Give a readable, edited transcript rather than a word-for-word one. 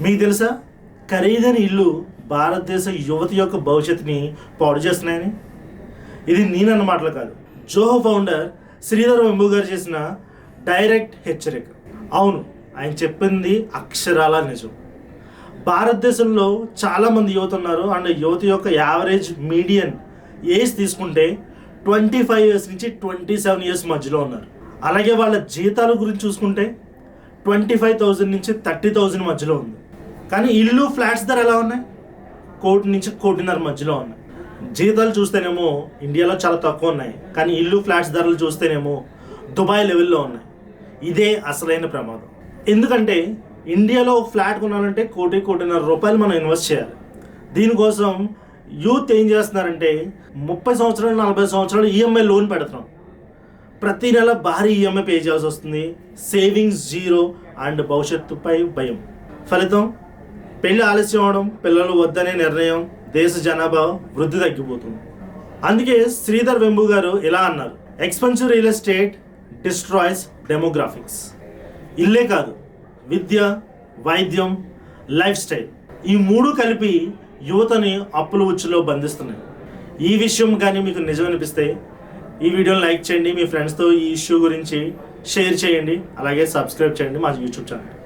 మీకు తెలుసా, ఖరీదైన ఇల్లు భారతదేశ యువత యొక్క భవిష్యత్తుని పాడు చేస్తున్నాయని? ఇది నేనన్న మాటలు కాదు, జోహో ఫౌండర్ శ్రీధర్ వెంబు గారు చేసిన డైరెక్ట్ హెచ్చరిక. అవును, ఆయన చెప్పింది అక్షరాల నిజం. భారతదేశంలో చాలామంది యువత ఉన్నారు. అండ్ యువత యొక్క యావరేజ్ మీడియన్ ఏజ్ తీసుకుంటే 25 years నుంచి 27 years మధ్యలో ఉన్నారు. అలాగే వాళ్ళ జీతాల గురించి చూసుకుంటే 25,000 నుంచి 30,000 మధ్యలో ఉంది. కానీ ఇల్లు ఫ్లాట్స్ ధర ఎలా ఉన్నాయి? 1 కోటి నుంచి 1.5 కోటి మధ్యలో ఉన్నాయి. జీతాలు చూస్తేనేమో ఇండియాలో చాలా తక్కువ ఉన్నాయి, కానీ ఇల్లు ఫ్లాట్స్ ధరలు చూస్తేనేమో దుబాయ్ లెవెల్లో ఉన్నాయి. ఇదే అసలైన ప్రమాదం. ఎందుకంటే ఇండియాలో ఒక ఫ్లాట్ కొనాలంటే 1 కోటి 1.5 రూపాయలు మనం ఇన్వెస్ట్ చేయాలి. దీనికోసం యూత్ ఏం చేస్తున్నారంటే 30 సంవత్సరాలు 40 సంవత్సరాలు ఈఎంఐ లోన్ పెడుతున్నాం. ప్రతి నెల భారీ ఈఎంఐ పే చేయాల్సి వస్తుంది. సేవింగ్స్ జీరో అండ్ భవిష్యత్తుపై భయం. ఫలితం పెళ్లి ఆలస్యం అవడం, పిల్లలు వద్దనే నిర్ణయం, దేశ జనాభా వృద్ధి తగ్గిపోతుంది. అందుకే శ్రీధర్ వెంబు గారు ఇలా అన్నారు, expensive real estate destroys demographics. ఇల్లే కాదు, విద్య, వైద్యం, లైఫ్ స్టైల్, ఈ 3 కలిపి యువతని అప్పుల ఉచ్చులో బంధిస్తున్నాయి. ఈ విషయం కానీ మీకు నిజం అనిపిస్తే ఈ వీడియోని లైక్ చేయండి, మీ ఫ్రెండ్స్తో ఈ ఇష్యూ గురించి షేర్ చేయండి, అలాగే సబ్స్క్రైబ్ చేయండి మా యూట్యూబ్ ఛానల్.